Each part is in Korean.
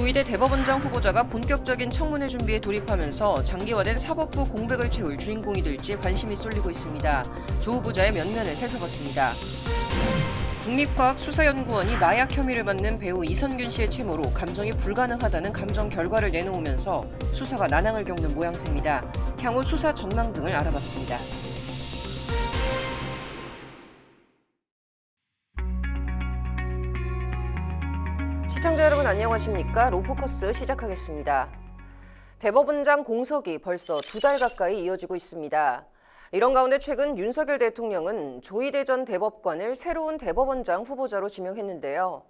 조희대 대법원장 후보자가 본격적인 청문회 준비에 돌입하면서 장기화된 사법부 공백을 채울 주인공이 될지 관심이 쏠리고 있습니다. 조 후보자의 면면을 살펴봤습니다. 국립과학수사연구원이 마약 혐의를 받는 배우 이선균 씨의 채무로 감정이 불가능하다는 감정 결과를 내놓으면서 수사가 난항을 겪는 모양새입니다. 향후 수사 전망 등을 알아봤습니다. 시청자 여러분 안녕하십니까? 로포커스 시작하겠습니다. 대법원장 공석이 벌써 2달 가까이 이어지고 있습니다. 이런 가운데 최근 윤석열 대통령은 조희대 전 대법관을 새로운 대법원장 후보자로 지명했는데요.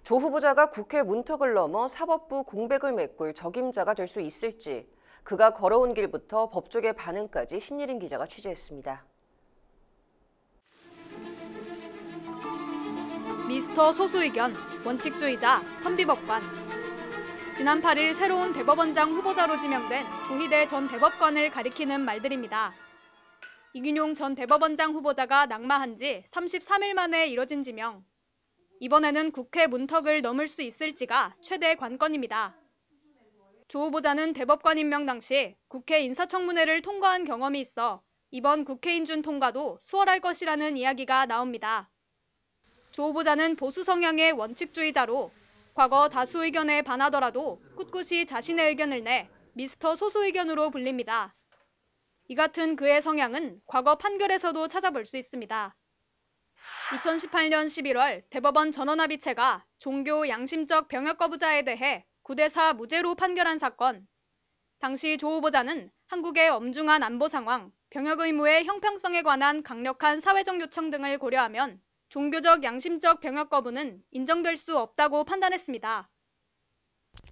조 후보자가 국회 문턱을 넘어 사법부 공백을 메꿀 적임자가 될 수 있을지, 그가 걸어온 길부터 법조계 반응까지 신예린 기자가 취재했습니다. 미스터 소수의견, 원칙주의자, 선비법관. 지난 8일 새로운 대법원장 후보자로 지명된 조희대 전 대법관을 가리키는 말들입니다. 이균용 전 대법원장 후보자가 낙마한 지 33일 만에 이뤄진 지명. 이번에는 국회 문턱을 넘을 수 있을지가 최대 관건입니다. 조 후보자는 대법관 임명 당시 국회 인사청문회를 통과한 경험이 있어 이번 국회 인준 통과도 수월할 것이라는 이야기가 나옵니다. 조 후보자는 보수 성향의 원칙주의자로 과거 다수 의견에 반하더라도 꿋꿋이 자신의 의견을 내 미스터 소수 의견으로 불립니다. 이 같은 그의 성향은 과거 판결에서도 찾아볼 수 있습니다. 2018년 11월 대법원 전원합의체가 종교 양심적 병역 거부자에 대해 9대4 무죄로 판결한 사건. 당시 조 후보자는 한국의 엄중한 안보 상황, 병역 의무의 형평성에 관한 강력한 사회적 요청 등을 고려하면 종교적 양심적 병역 거부는 인정될 수 없다고 판단했습니다.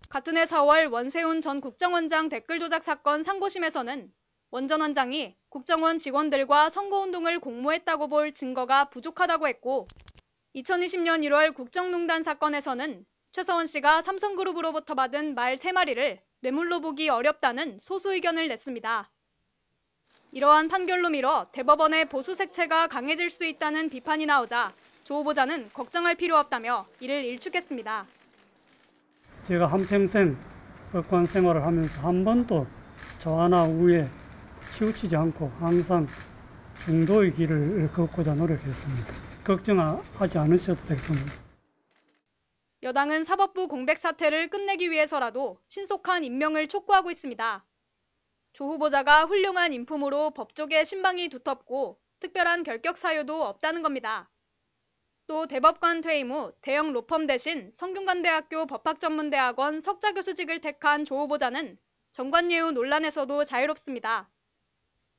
같은 해 4월 원세훈 전 국정원장 댓글 조작 사건 상고심에서는 원 전 원장이 국정원 직원들과 선거운동을 공모했다고 볼 증거가 부족하다고 했고, 2020년 1월 국정농단 사건에서는 최서원 씨가 삼성그룹으로부터 받은 말 3마리를 뇌물로 보기 어렵다는 소수 의견을 냈습니다. 이러한 판결로 미뤄 대법원의 보수 색채가 강해질 수 있다는 비판이 나오자 조 후보자는 걱정할 필요 없다며 이를 일축했습니다. 제가 한평생 법관 생활을 하면서 한 번도 좌나 우에 치우치지 않고 항상 중도의 길을 걷고자 노력했습니다. 걱정하지 않으셔도 될 겁니다. 여당은 사법부 공백 사태를 끝내기 위해서라도 신속한 임명을 촉구하고 있습니다. 조 후보자가 훌륭한 인품으로 법조계 신방이 두텁고 특별한 결격 사유도 없다는 겁니다. 또 대법관 퇴임 후 대형 로펌 대신 성균관대학교 법학전문대학원 석좌교수직을 택한 조 후보자는 정관예우 논란에서도 자유롭습니다.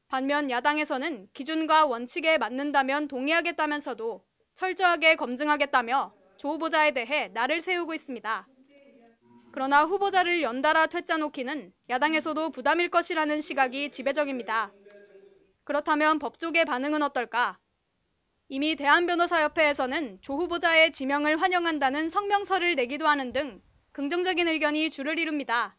반면 야당에서는 기준과 원칙에 맞는다면 동의하겠다면서도 철저하게 검증하겠다며 조 후보자에 대해 날을 세우고 있습니다. 그러나 후보자를 연달아 퇴짜 놓기는 야당에서도 부담일 것이라는 시각이 지배적입니다. 그렇다면 법조계 반응은 어떨까? 이미 대한변호사협회에서는 조 후보자의 지명을 환영한다는 성명서를 내기도 하는 등 긍정적인 의견이 주를 이룹니다.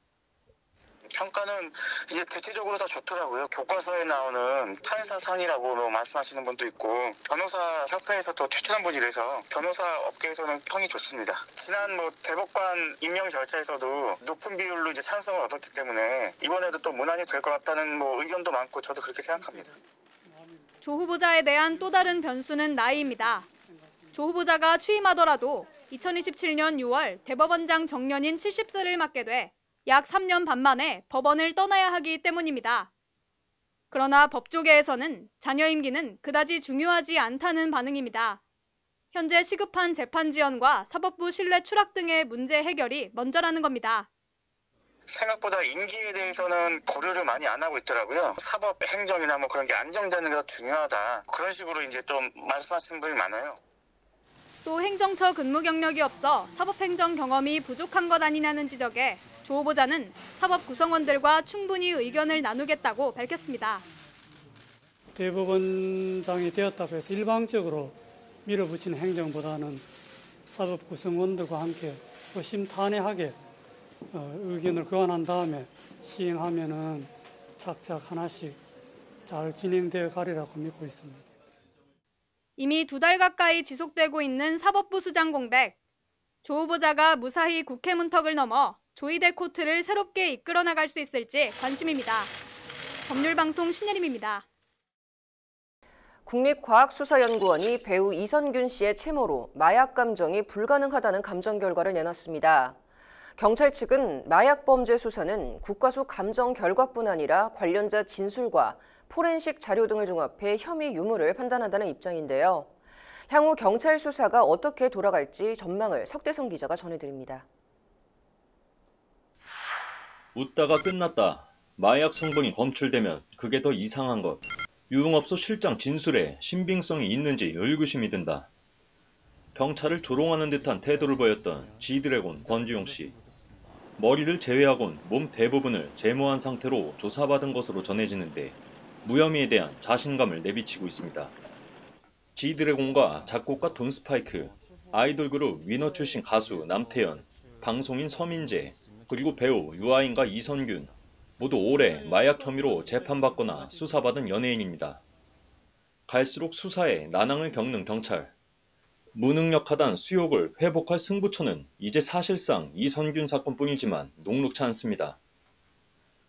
평가는 이제 대체적으로 다 좋더라고요. 교과서에 나오는 찬사상이라고 말씀하시는 분도 있고, 변호사 협회에서 또 추천한 분이 돼서 변호사 업계에서는 평이 좋습니다. 지난 대법관 임명 절차에서도 높은 비율로 이제 찬성을 얻었기 때문에 이번에도 또 무난히 될 것 같다는 의견도 많고 저도 그렇게 생각합니다. 조 후보자에 대한 또 다른 변수는 나이입니다. 조 후보자가 취임하더라도 2027년 6월 대법원장 정년인 70세를 맞게 돼 약 3년 반 만에 법원을 떠나야 하기 때문입니다. 그러나 법조계에서는 자녀 임기는 그다지 중요하지 않다는 반응입니다. 현재 시급한 재판 지연과 사법부 신뢰 추락 등의 문제 해결이 먼저라는 겁니다. 생각보다 임기에 대해서는 고려를 많이 안 하고 있더라고요. 사법 행정이나 그런 게 안정되는 게 더 중요하다. 그런 식으로 이제 좀 말씀하시는 분이 많아요. 또 행정처 근무 경력이 없어 사법행정 경험이 부족한 것 아니냐는 지적에 조 후보자는 사법 구성원들과 충분히 의견을 나누겠다고 밝혔습니다. 대법원장이 되었다고 해서 일방적으로 밀어붙이는 행정보다는 사법 구성원들과 함께 허심탄회하게 의견을 교환한 다음에 시행하면은 착착 하나씩 잘 진행되어 가리라고 믿고 있습니다. 이미 2달 가까이 지속되고 있는 사법부 수장 공백. 조 후보자가 무사히 국회 문턱을 넘어 조희대 코트를 새롭게 이끌어 나갈 수 있을지 관심입니다. 법률방송 신예림입니다. 국립과학수사연구원이 배우 이선균 씨의 채모로 마약 감정이 불가능하다는 감정 결과를 내놨습니다. 경찰 측은 마약 범죄 수사는 국과수 감정 결과뿐 아니라 관련자 진술과 포렌식 자료 등을 종합해 혐의 유무를 판단한다는 입장인데요. 향후 경찰 수사가 어떻게 돌아갈지 전망을 석대성 기자가 전해드립니다. 웃다가 끝났다. 마약 성분이 검출되면 그게 더 이상한 것. 유흥업소 실장 진술에 신빙성이 있는지 의구심이 든다. 경찰을 조롱하는 듯한 태도를 보였던 G드래곤 권지용 씨. 머리를 제외하곤 몸 대부분을 제모한 상태로 조사받은 것으로 전해지는데 무혐의에 대한 자신감을 내비치고 있습니다. G드래곤과 작곡가 돈스파이크, 아이돌 그룹 위너 출신 가수 남태현, 방송인 서민재, 그리고 배우 유아인과 이선균 모두 올해 마약 혐의로 재판받거나 수사받은 연예인입니다. 갈수록 수사에 난항을 겪는 경찰. 무능력하단 수욕을 회복할 승부처는 이제 사실상 이선균 사건뿐이지만 녹록치 않습니다.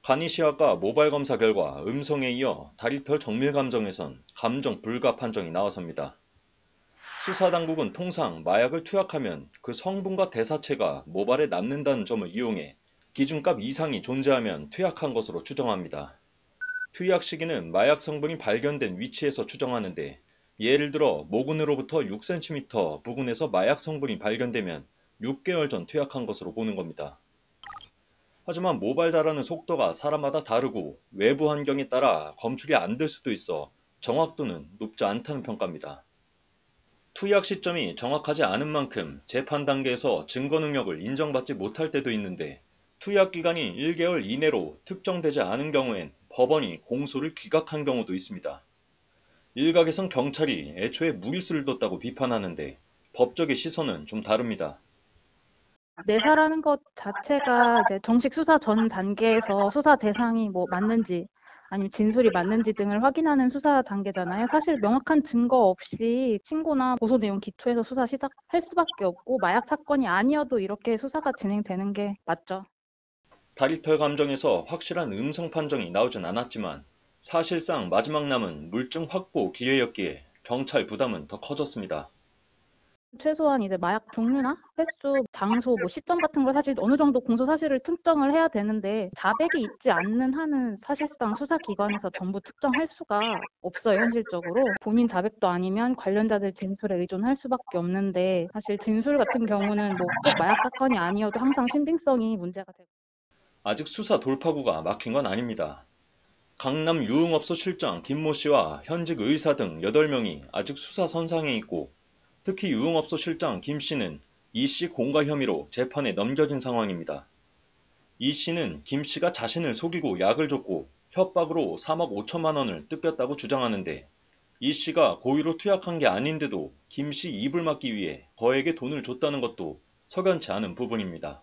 간이시아과 모발 검사 결과 음성에 이어 다리털 정밀 감정에선 감정 불가 판정이 나와섭니다. 수사당국은 통상 마약을 투약하면 그 성분과 대사체가 모발에 남는다는 점을 이용해 기준값 이상이 존재하면 투약한 것으로 추정합니다. 투약 시기는 마약 성분이 발견된 위치에서 추정하는데 예를 들어 모근으로부터 6cm 부근에서 마약 성분이 발견되면 6개월 전 투약한 것으로 보는 겁니다. 하지만 모발 자라는 속도가 사람마다 다르고 외부 환경에 따라 검출이 안 될 수도 있어 정확도는 높지 않다는 평가입니다. 투약 시점이 정확하지 않은 만큼 재판 단계에서 증거 능력을 인정받지 못할 때도 있는데 투약 기간이 1개월 이내로 특정되지 않은 경우엔 법원이 공소를 기각한 경우도 있습니다. 일각에선 경찰이 애초에 무리수를 뒀다고 비판하는데 법적의 시선은 좀 다릅니다. 내사라는 것 자체가 이제 정식 수사 전 단계에서 수사 대상이 뭐 맞는지 아니면 진술이 맞는지 등을 확인하는 수사 단계잖아요. 사실 명확한 증거 없이 신고나 고소 내용 기초해서 수사 시작할 수밖에 없고 마약 사건이 아니어도 이렇게 수사가 진행되는 게 맞죠. 다리털 감정에서 확실한 음성 판정이 나오진 않았지만 사실상 마지막 남은 물증 확보 기회였기에 경찰 부담은 더 커졌습니다. 최소한 이제 마약 종류나 횟수, 장소, 뭐 시점 같은 걸 사실 어느 정도 공소 사실을 특정을 해야 되는데 자백이 있지 않는 한은 사실상 수사기관에서 전부 특정할 수가 없어요, 현실적으로. 본인 자백도 아니면 관련자들 진술에 의존할 수밖에 없는데 사실 진술 같은 경우는 뭐 꼭 마약 사건이 아니어도 항상 신빙성이 문제가 되고. 아직 수사 돌파구가 막힌 건 아닙니다. 강남 유흥업소 실장 김모 씨와 현직 의사 등 8명이 아직 수사 선상에 있고 특히 유흥업소 실장 김 씨는 이 씨 공갈 혐의로 재판에 넘겨진 상황입니다. 이 씨는 김 씨가 자신을 속이고 약을 줬고 협박으로 3억 5천만 원을 뜯겼다고 주장하는데 이 씨가 고의로 투약한 게 아닌데도 김 씨 입을 막기 위해 거액의 돈을 줬다는 것도 석연치 않은 부분입니다.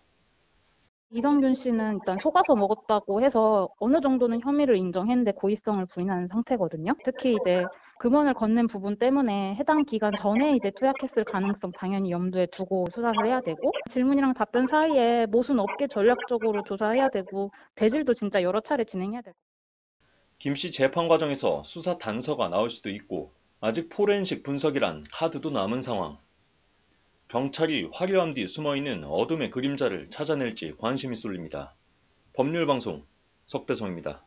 이선균 씨는 일단 속아서 먹었다고 해서 어느 정도는 혐의를 인정했는데 고의성을 부인하는 상태거든요. 특히 이제 금원을 건넨 부분 때문에 해당 기간 전에 이제 투약했을 가능성 당연히 염두에 두고 수사를 해야 되고 질문이랑 답변 사이에 모순 없게 전략적으로 조사해야 되고 대질도 진짜 여러 차례 진행해야 되고. 김 씨 재판 과정에서 수사 단서가 나올 수도 있고 아직 포렌식 분석이란 카드도 남은 상황. 경찰이 화려함 뒤 숨어있는 어둠의 그림자를 찾아낼지 관심이 쏠립니다. 법률방송 석대성입니다.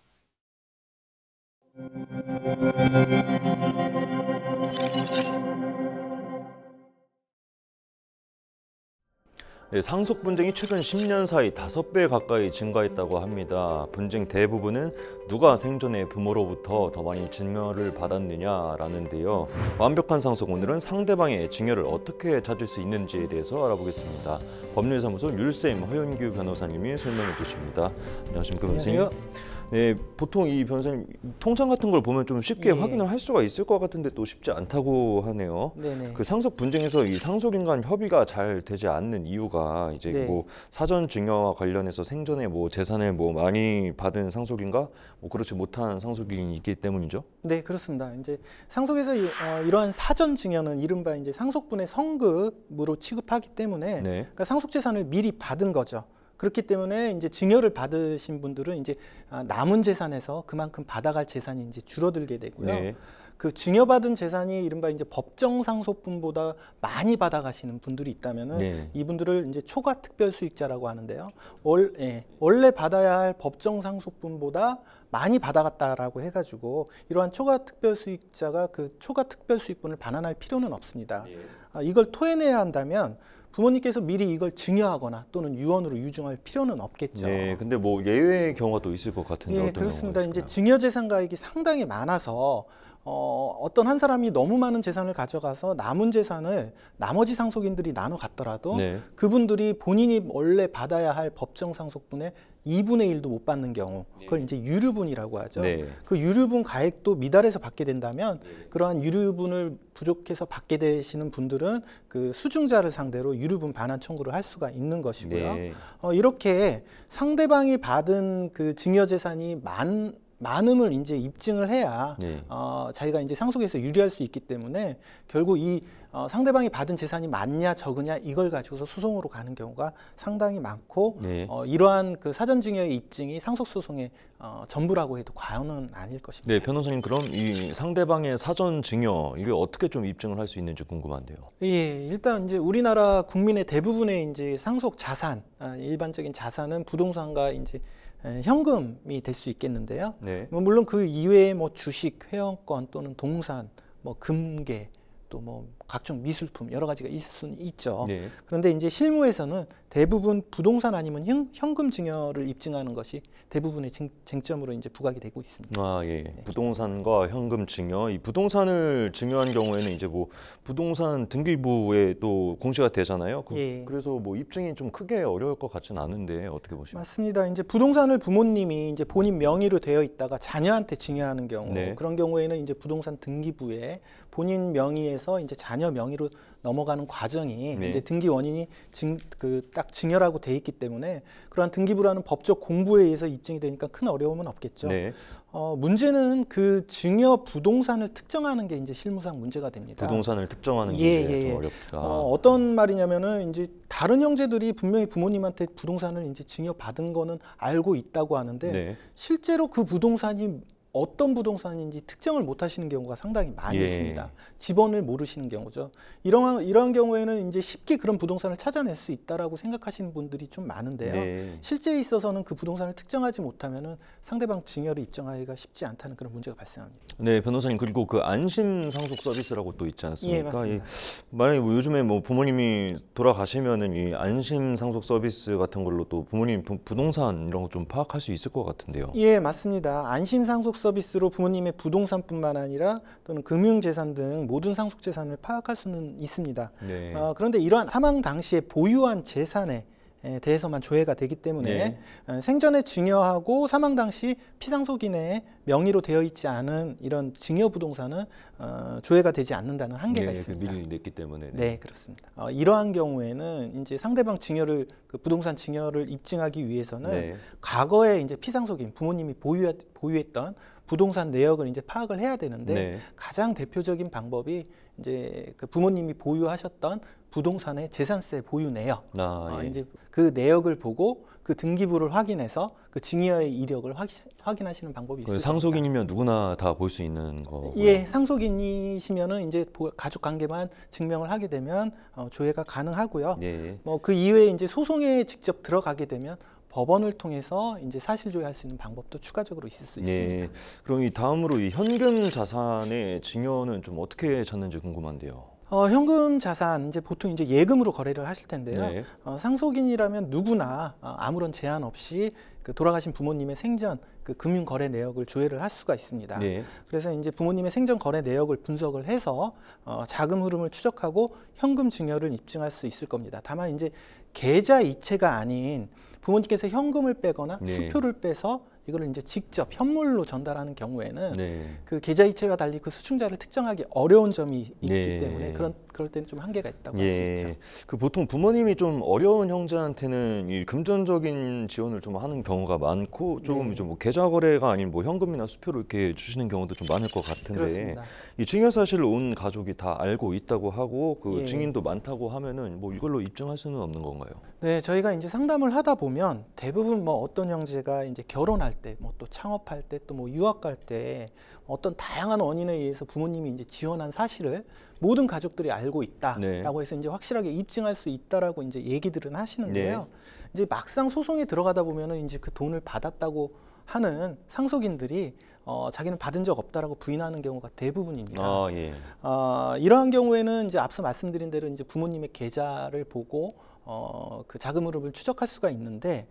네, 상속 분쟁이 최근 10년 사이 5배 가까이 증가했다고 합니다. 분쟁 대부분은 누가 생전에 부모로부터 더 많이 증여를 받았느냐라는데요. 완벽한 상속, 오늘은 상대방의 증여를 어떻게 찾을 수 있는지에 대해서 알아보겠습니다. 법률사무소 율쌤 허윤규 변호사님이 설명해 주십니다. 안녕하십니까 변호사님. 네, 보통 이 변호사님 통장 같은 걸 보면 좀 쉽게 확인을 할 수가 있을 것 같은데 또 쉽지 않다고 하네요. 네네. 그 상속 분쟁에서 이 상속인 간 협의가 잘 되지 않는 이유가 이제 네. 뭐 사전 증여와 관련해서 생전에 뭐 재산을 뭐 많이 받은 상속인과 뭐 그렇지 못한 상속인이 있기 때문이죠. 네, 그렇습니다. 이제 상속에서 이러한 사전 증여는 이른바 이제 상속분의 성급으로 취급하기 때문에 네. 그러니까 상속 재산을 미리 받은 거죠. 그렇기 때문에 이제 증여를 받으신 분들은 이제 남은 재산에서 그만큼 받아갈 재산이 이제 줄어들게 되고요. 네. 그 증여받은 재산이 이른바 이제 법정 상속분보다 많이 받아가시는 분들이 있다면은 네. 이분들을 이제 초과 특별 수익자라고 하는데요. 원래 받아야 할 법정 상속분보다 많이 받아갔다라고 해가지고 이러한 초과 특별 수익자가 그 초과 특별 수익분을 반환할 필요는 없습니다. 이걸 토해내야 한다면 부모님께서 미리 이걸 증여하거나 또는 유언으로 유증할 필요는 없겠죠. 네, 근데 뭐 예외의 경우가 또 있을 것 같은데 예, 어떤 그렇습니다. 경우가 이제 있을까요? 증여재산가액이 상당히 많아서 어떤 한 사람이 너무 많은 재산을 가져가서 남은 재산을 나머지 상속인들이 나눠 갔더라도 네. 그분들이 본인이 원래 받아야 할 법정 상속분의 2분의 1도 못 받는 경우, 그걸 이제 유류분이라고 하죠. 네. 그 유류분 가액도 미달해서 받게 된다면 그러한 유류분을 부족해서 받게 되시는 분들은 그 수증자를 상대로 유류분 반환 청구를 할 수가 있는 것이고요. 네. 이렇게 상대방이 받은 그 증여재산이 많음을 이제 입증을 해야 네. 자기가 이제 상속에서 유리할 수 있기 때문에 결국 이 상대방이 받은 재산이 많냐 적으냐 이걸 가지고서 소송으로 가는 경우가 상당히 많고 네. 이러한 그 사전증여의 입증이 상속소송의 전부라고 해도 과언은 아닐 것입니다. 네, 변호사님 그럼 이 상대방의 사전 증여 이게 어떻게 좀 입증을 할 수 있는지 궁금한데요. 예, 일단 이제 우리나라 국민의 대부분의 이제 상속 자산, 일반적인 자산은 부동산과 이제 현금이 될 수 있겠는데요. 네. 물론 그 이외에 뭐 주식, 회원권 또는 동산, 뭐 금괴, 또 뭐 각종 미술품 여러 가지가 있을 수는 있죠. 네. 그런데 이제 실무에서는 대부분 부동산 아니면 현금 증여를 입증하는 것이 대부분의 쟁점으로 이제 부각이 되고 있습니다. 아, 예. 부동산과 현금 증여. 이 부동산을 증여한 경우에는 이제 뭐 부동산 등기부에 또 공시가 되잖아요. 예. 그래서 뭐 입증이 좀 크게 어려울 것 같지는 않은데 어떻게 보십니까? 맞습니다. 이제 부동산을 부모님이 이제 본인 명의로 되어 있다가 자녀한테 증여하는 경우, 네. 그런 경우에는 이제 부동산 등기부에 본인 명의에서 이제 자녀 명의로 넘어가는 과정이 네. 이제 등기 원인이 딱 증여라고 돼 있기 때문에 그러한 등기부라는 법적 공부에 의해서 입증이 되니까 큰 어려움은 없겠죠. 네. 문제는 그 증여 부동산을 특정하는 게 이제 실무상 문제가 됩니다. 부동산을 특정하는 게 예, 이제 예, 좀 예. 어렵다. 어떤 말이냐면은 이제 다른 형제들이 분명히 부모님한테 부동산을 이제 증여받은 거는 알고 있다고 하는데 네. 실제로 그 부동산이 어떤 부동산인지 특정을 못 하시는 경우가 상당히 많이 예. 있습니다. 지번을 모르시는 경우죠. 이러한 경우에는 이제 쉽게 그런 부동산을 찾아낼 수 있다라고 생각하시는 분들이 좀 많은데요. 네. 실제에 있어서는 그 부동산을 특정하지 못하면은 상대방 증여를 입증하기가 쉽지 않다는 그런 문제가 발생합니다. 네, 변호사님 그리고 그 안심 상속 서비스라고 또 있지 않습니까? 예, 맞습니다. 만약에 뭐 요즘에 뭐 부모님이 돌아가시면은 이 안심 상속 서비스 같은 걸로 또 부모님 부동산 이런 거 좀 파악할 수 있을 것 같은데요. 예, 맞습니다. 안심 상속 서비스로 부모님의 부동산뿐만 아니라 또는 금융재산 등 모든 상속 재산을 파악할 수는 있습니다. 네. 그런데 이러한 사망 당시에 보유한 재산에 대해서만 조회가 되기 때문에 생전에 증여하고 사망 당시 피상속인의 명의로 되어 있지 않은 이런 증여 부동산은 조회가 되지 않는다는 한계가 네, 있습니다. 미리 냈기 때문에. 네, 그렇습니다. 이러한 경우에는 이제 상대방 증여를 그 부동산 증여를 입증하기 위해서는 네. 과거에 이제 피상속인 부모님이 보유했던 부동산 내역을 이제 파악을 해야 되는데 네. 가장 대표적인 방법이 이제 그 부모님이 보유하셨던 부동산의 재산세 보유 내역, 아, 예. 이제 그 내역을 보고 그 등기부를 확인해서 그 증여의 이력을 확인하시는 방법이 있습니다. 상속인이면 누구나 다 볼 수 있는 거고요. 예, 상속인이시면은 이제 가족 관계만 증명을 하게 되면 조회가 가능하고요. 네. 뭐 그 이외에 이제 소송에 직접 들어가게 되면 법원을 통해서 이제 사실 조회할 수 있는 방법도 추가적으로 있을 수 있습니다. 예. 그럼 이 다음으로 이 현금 자산의 증여는 좀 어떻게 찾는지 궁금한데요. 현금 자산 이제 보통 이제 예금으로 거래를 하실 텐데요. 네. 상속인이라면 누구나 아무런 제한 없이 그 돌아가신 부모님의 생전 그 금융 거래 내역을 조회를 할 수가 있습니다. 네. 그래서 이제 부모님의 생전 거래 내역을 분석을 해서 자금 흐름을 추적하고 현금 증여를 입증할 수 있을 겁니다. 다만 이제 계좌 이체가 아닌 부모님께서 현금을 빼거나 네. 수표를 빼서 이걸 이제 직접 현물로 전달하는 경우에는 네. 그 계좌 이체와 달리 그 수증자를 특정하기 어려운 점이 있기 네. 때문에 그럴 때는 좀 한계가 있다고 할 수 있죠. 그 보통 부모님이 좀 어려운 형제한테는 이 금전적인 지원을 좀 하는 경우가 많고 조금 좀 뭐 계좌 거래가 아닌 뭐 현금이나 수표로 이렇게 주시는 경우도 좀 많을 것 같은데 그렇습니다. 이 증여 사실을 온 가족이 다 알고 있다고 하고 그 예. 증인도 많다고 하면은 뭐 이걸로 입증할 수는 없는 건가요? 네, 저희가 이제 상담을 하다 보면 대부분 뭐 어떤 형제가 이제 결혼할 때, 뭐 또 창업할 때, 또 뭐 유학 갈 때 어떤 다양한 원인에 의해서 부모님이 이제 지원한 사실을 모든 가족들이 알고 있다라고 해서 이제 확실하게 입증할 수 있다라고 이제 얘기들은 하시는데요. 이제 막상 소송에 들어가다 보면은 이제 그 돈을 받았다고 하는 상속인들이 자기는 받은 적 없다라고 부인하는 경우가 대부분입니다. 이러한 경우에는 이제 앞서 말씀드린 대로 이제 부모님의 계좌를 보고 그 자금 흐름을 추적할 수가 있는데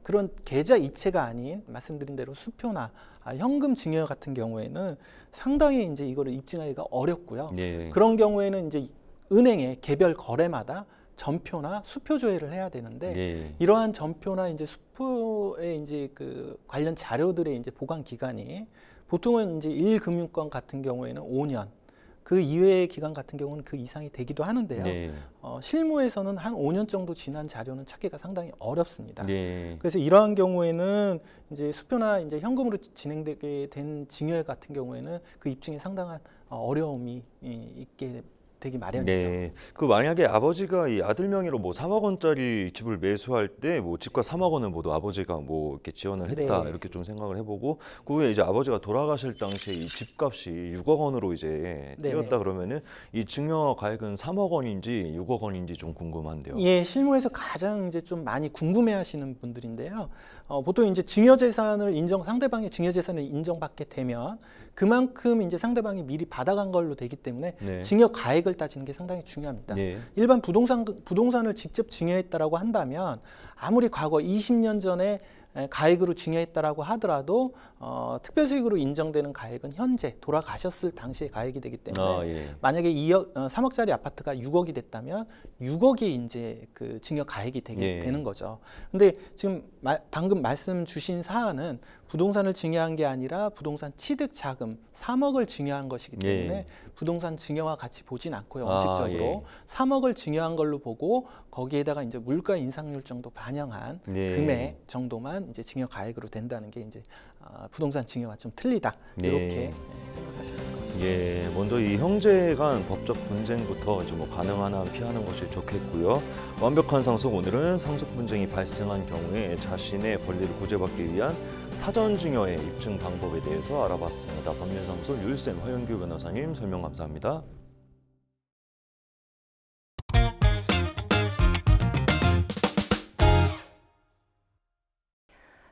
그런 계좌 이체가 아닌 말씀드린 대로 수표나 현금 증여 같은 경우에는 상당히 이제 이거를 입증하기가 어렵고요. 그런 경우에는 이제 은행의 개별 거래마다 전표나 수표 조회를 해야 되는데 이러한 전표나 이제 수표의 이제 그 관련 자료들의 이제 보관 기간이 보통은 이제 1금융권 같은 경우에는 5년, 그 이외의 기간 같은 경우는 그 이상이 되기도 하는데요. 실무에서는 한 5년 정도 지난 자료는 찾기가 상당히 어렵습니다. 그래서 이러한 경우에는 이제 수표나 이제 현금으로 진행되게 된 증여 같은 경우에는 그 입증에 상당한 어려움이 있게 되기 마련이죠. 그 만약에 아버지가 이 아들 명의로 뭐 3억 원짜리 집을 매수할 때 뭐 집과 3억 원을 모두 아버지가 뭐 이렇게 지원을 했다 이렇게 좀 생각을 해보고 그 후에 이제 아버지가 돌아가실 당시에 이 집값이 6억 원으로 이제 뛰었다 그러면은 이 증여 가액은 3억 원인지 6억 원인지 좀 궁금한데요. 예, 실무에서 가장 이제 좀 많이 궁금해하시는 분들인데요. 보통 이제 증여재산을 상대방의 증여재산을 인정받게 되면 그만큼 이제 상대방이 미리 받아간 걸로 되기 때문에 증여 가액을 따지는 게 상당히 중요합니다. 일반 부동산을 직접 증여했다라고 한다면 아무리 과거 20년 전에 가액으로 증여했다라고 하더라도 특별수익으로 인정되는 가액은 현재 돌아가셨을 당시의 가액이 되기 때문에 만약에 3억짜리 아파트가 6억이 됐다면 6억이 이제 그 증여 가액이 되는 거죠. 근데 지금 방금 말씀 주신 사안은 부동산을 증여한 게 아니라 부동산 취득 자금 3억을 증여한 것이기 때문에 부동산 증여와 같이 보진 않고요. 원칙적으로 3억을 증여한 걸로 보고 거기에다가 이제 물가 인상률 정도 반영한 금액 정도만 이제 증여 가액으로 된다는 게 이제 부동산 증여와 좀 틀리다 이렇게 생각하시면 될 것 같습니다. 먼저 이 형제 간 법적 분쟁부터 이제 뭐 가능한 한 피하는 것이 좋겠고요. 완벽한 상속, 오늘은 상속 분쟁이 발생한 경우에 자신의 권리를 구제받기 위한 사전 증여의 입증 방법에 대해서 알아봤습니다. 법률사무소 율쌤 화영규 변호사님 설명 감사합니다.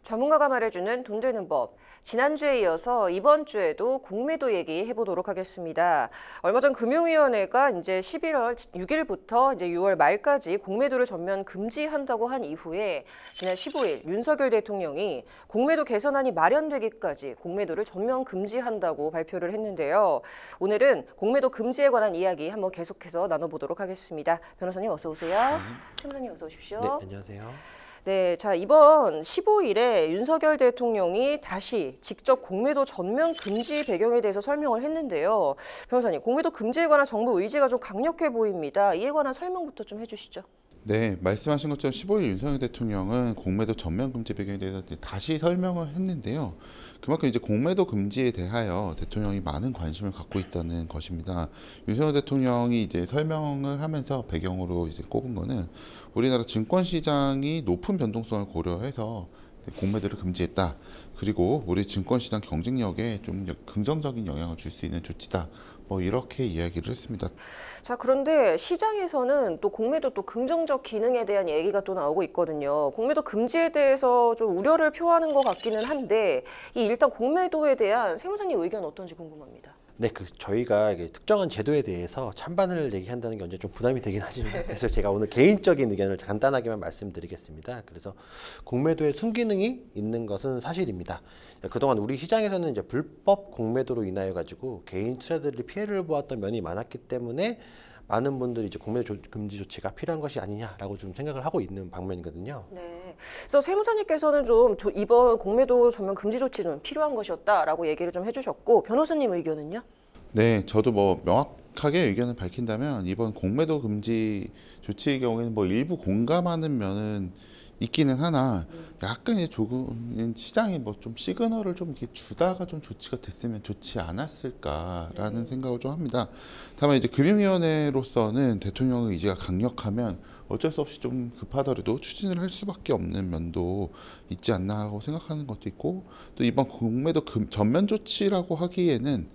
전문가가 말해주는 돈 되는 법. 지난주에 이어서 이번 주에도 공매도 얘기해보도록 하겠습니다. 얼마 전 금융위원회가 이제 11월 6일부터 이제 6월 말까지 공매도를 전면 금지한다고 한 이후에 지난 15일 윤석열 대통령이 공매도 개선안이 마련되기까지 공매도를 전면 금지한다고 발표를 했는데요. 오늘은 공매도 금지에 관한 이야기 한번 계속해서 나눠보도록 하겠습니다. 변호사님 어서 오세요. 변호사님 어서 오십시오. 네, 안녕하세요. 네, 자 이번 15일에 윤석열 대통령이 다시 직접 공매도 전면 금지 배경에 대해서 설명을 했는데요. 변호사님, 공매도 금지에 관한 정부 의지가 좀 강력해 보입니다. 이에 관한 설명부터 좀 해주시죠. 네, 말씀하신 것처럼 15일 윤석열 대통령은 공매도 전면 금지 배경에 대해서 다시 설명을 했는데요. 그만큼 이제 공매도 금지에 대하여 대통령이 많은 관심을 갖고 있다는 것입니다. 윤석열 대통령이 이제 설명을 하면서 배경으로 이제 꼽은 거는 우리나라 증권 시장이 높은 변동성을 고려해서 공매도를 금지했다. 그리고 우리 증권 시장 경쟁력에 좀 긍정적인 영향을 줄 수 있는 조치다. 뭐 이렇게 이야기를 했습니다. 자, 그런데 시장에서는 또 공매도 또 긍정적 기능에 대한 얘기가 또 나오고 있거든요. 공매도 금지에 대해서 좀 우려를 표하는 것 같기는 한데 일단 공매도에 대한 세무사님 의견 어떤지 궁금합니다. 네, 저희가 특정한 제도에 대해서 찬반을 얘기한다는 게 언제 좀 부담이 되긴 하지만 그래서 제가 오늘 개인적인 의견을 간단하게만 말씀드리겠습니다. 그래서 공매도에 순기능이 있는 것은 사실입니다. 그동안 우리 시장에서는 이제 불법 공매도로 인하여 가지고 개인 투자자들이 피해를 보았던 면이 많았기 때문에 많은 분들이 이제 공매도 금지 조치가 필요한 것이 아니냐라고 좀 생각을 하고 있는 방면이거든요. 네. 그래서 세무사님께서는 좀 이번 공매도 전면 금지 조치 좀 필요한 것이었다라고 얘기를 좀 해주셨고 변호사님 의견은요? 네, 저도 뭐 명확하게 의견을 밝힌다면 이번 공매도 금지 조치의 경우에는 뭐 일부 공감하는 면은 있기는 하나 약간 이제 조금 시장이 뭐 좀 시그널을 좀 이렇게 주다가 좀 조치가 됐으면 좋지 않았을까라는 생각을 좀 합니다. 다만 이제 금융위원회로서는 대통령의 의지가 강력하면 어쩔 수 없이 좀 급하더라도 추진을 할 수밖에 없는 면도 있지 않나 하고 생각하는 것도 있고, 또 이번 공매도 전면 조치라고 하기에는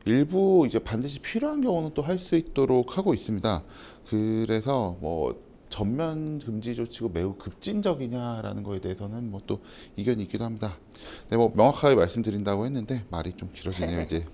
일부 이제 반드시 필요한 경우는 또 할 수 있도록 하고 있습니다. 그래서 뭐 전면 금지 조치고 매우 급진적이냐라는 거에 대해서는 뭐 또 이견이 있기도 합니다. 네, 뭐 명확하게 말씀드린다고 했는데 말이 좀 길어지네요, 이제.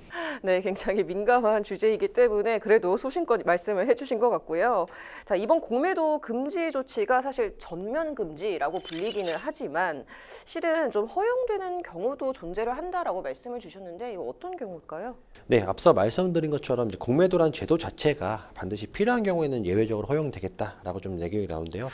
네, 굉장히 민감한 주제이기 때문에 그래도 소신껏 말씀을 해주신 것 같고요. 자, 이번 공매도 금지 조치가 사실 전면 금지라고 불리기는 하지만 실은 좀 허용되는 경우도 존재를 한다라고 말씀을 주셨는데 이거 어떤 경우일까요? 네, 앞서 말씀드린 것처럼 이제 공매도란 제도 자체가 반드시 필요한 경우에는 예외적으로 허용되겠다라고 좀 얘기가 나오는데요.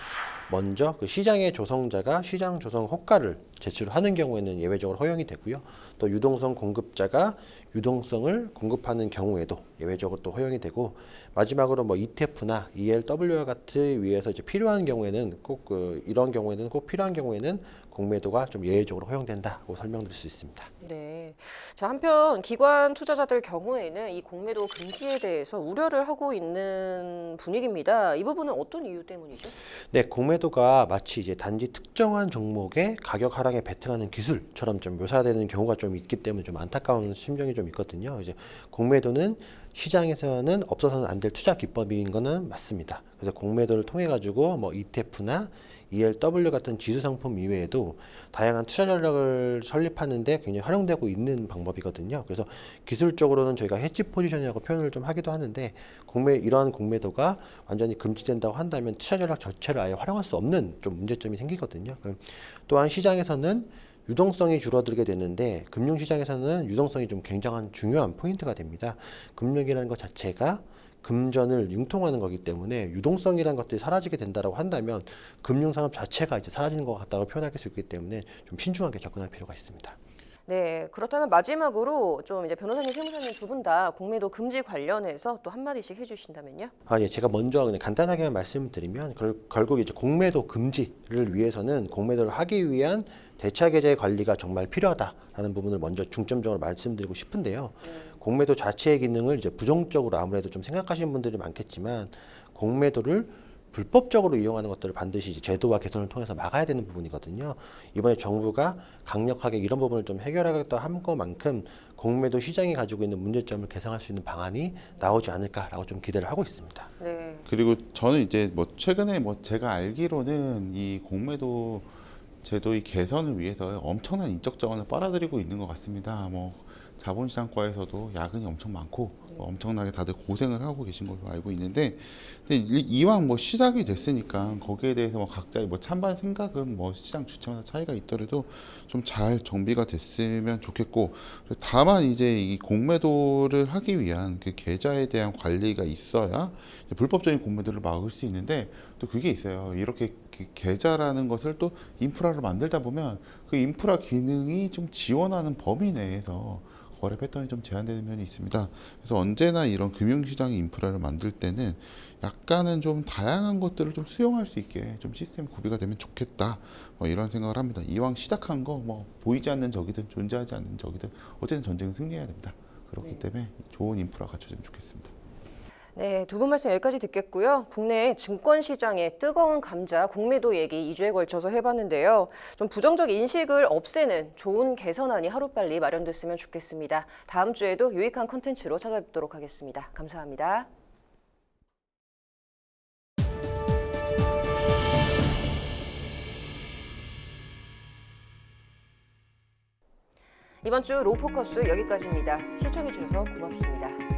먼저 그 시장의 조성자가 시장 조성 호가를 제출하는 경우에는 예외적으로 허용이 되고요. 또 유동성 공급자가 유동성을 공급하는 경우에도 예외적으로 또 허용이 되고, 마지막으로 뭐 ETF나 ELW와 같은 위에서 이제 필요한 경우에는 꼭 이런 경우에는 꼭 필요한 경우에는 공매도가 좀 예외적으로 허용된다고 설명드릴 수 있습니다. 네. 자, 한편 기관 투자자들 경우에는 이 공매도 금지에 대해서 우려를 하고 있는 분위기입니다. 이 부분은 어떤 이유 때문이죠? 네, 공매도가 마치 이제 단지 특정한 종목의 가격 하락에 베팅하는 기술처럼 좀 묘사되는 경우가 좀 있기 때문에 좀 안타까운 심정이 좀 있거든요. 이제 공매도는 시장에서는 없어서는 안 될 투자 기법인 거는 맞습니다. 그래서 공매도를 통해 가지고 뭐 ETF나 ELW 같은 지수 상품 이외에도 다양한 투자 전략을 설립하는데 굉장히 활용되고 있는 방법이거든요. 그래서 기술적으로는 저희가 헤지 포지션이라고 표현을 좀 하기도 하는데, 이러한 공매도가 완전히 금지된다고 한다면 투자 전략 자체를 아예 활용할 수 없는 좀 문제점이 생기거든요. 또한 시장에서는 유동성이 줄어들게 되는데, 금융시장에서는 유동성이 좀 굉장한 중요한 포인트가 됩니다. 금융이라는 것 자체가 금전을 융통하는 거기 때문에 유동성이라는 것들이 사라지게 된다고 한다면 금융산업 자체가 이제 사라지는 것 같다고 표현할 수 있기 때문에 좀 신중하게 접근할 필요가 있습니다. 네, 그렇다면 마지막으로 좀 이제 변호사님, 세무사님 두 분 다 공매도 금지 관련해서 또 한마디씩 해주신다면요? 예, 제가 먼저 그냥 간단하게만 말씀드리면 결국 이제 공매도 금지를 위해서는 공매도를 하기 위한 대차 계좌의 관리가 정말 필요하다라는 부분을 먼저 중점적으로 말씀드리고 싶은데요. 공매도 자체의 기능을 이제 부정적으로 아무래도 좀 생각하시는 분들이 많겠지만, 공매도를 불법적으로 이용하는 것들을 반드시 이제 제도와 개선을 통해서 막아야 되는 부분이거든요. 이번에 정부가 강력하게 이런 부분을 좀 해결하겠다 한 것만큼 공매도 시장이 가지고 있는 문제점을 개선할 수 있는 방안이 나오지 않을까라고 좀 기대를 하고 있습니다. 네. 그리고 저는 이제 뭐 최근에 뭐 제가 알기로는 이 공매도 제도의 개선을 위해서 엄청난 인적 자원을 빨아들이고 있는 것 같습니다. 뭐 자본시장과에서도 야근이 엄청 많고 엄청나게 다들 고생을 하고 계신 걸로 알고 있는데, 근데 이왕 뭐 시작이 됐으니까 거기에 대해서 뭐 각자의 뭐 찬반 생각은 뭐 시장 주체마다 차이가 있더라도 좀 잘 정비가 됐으면 좋겠고, 다만 이제 이 공매도를 하기 위한 그 계좌에 대한 관리가 있어야 불법적인 공매도를 막을 수 있는데, 또 그게 있어요. 이렇게 계좌라는 것을 또 인프라로 만들다 보면 그 인프라 기능이 좀 지원하는 범위 내에서 거래 패턴이 좀 제한되는 면이 있습니다. 그래서 언제나 이런 금융시장의 인프라를 만들 때는 약간은 좀 다양한 것들을 좀 수용할 수 있게 좀 시스템이 구비가 되면 좋겠다, 뭐 이런 생각을 합니다. 이왕 시작한 거 뭐 보이지 않는 적이든 존재하지 않는 적이든 어쨌든 전쟁은 승리해야 됩니다. 그렇기 때문에 좋은 인프라 갖춰지면 좋겠습니다. 네, 두 분 말씀 여기까지 듣겠고요. 국내 증권 시장의 뜨거운 감자 공매도 얘기 2주에 걸쳐서 해봤는데요. 좀 부정적 인식을 없애는 좋은 개선안이 하루빨리 마련됐으면 좋겠습니다. 다음 주에도 유익한 콘텐츠로 찾아뵙도록 하겠습니다. 감사합니다. 이번 주 로포커스 여기까지입니다. 시청해주셔서 고맙습니다.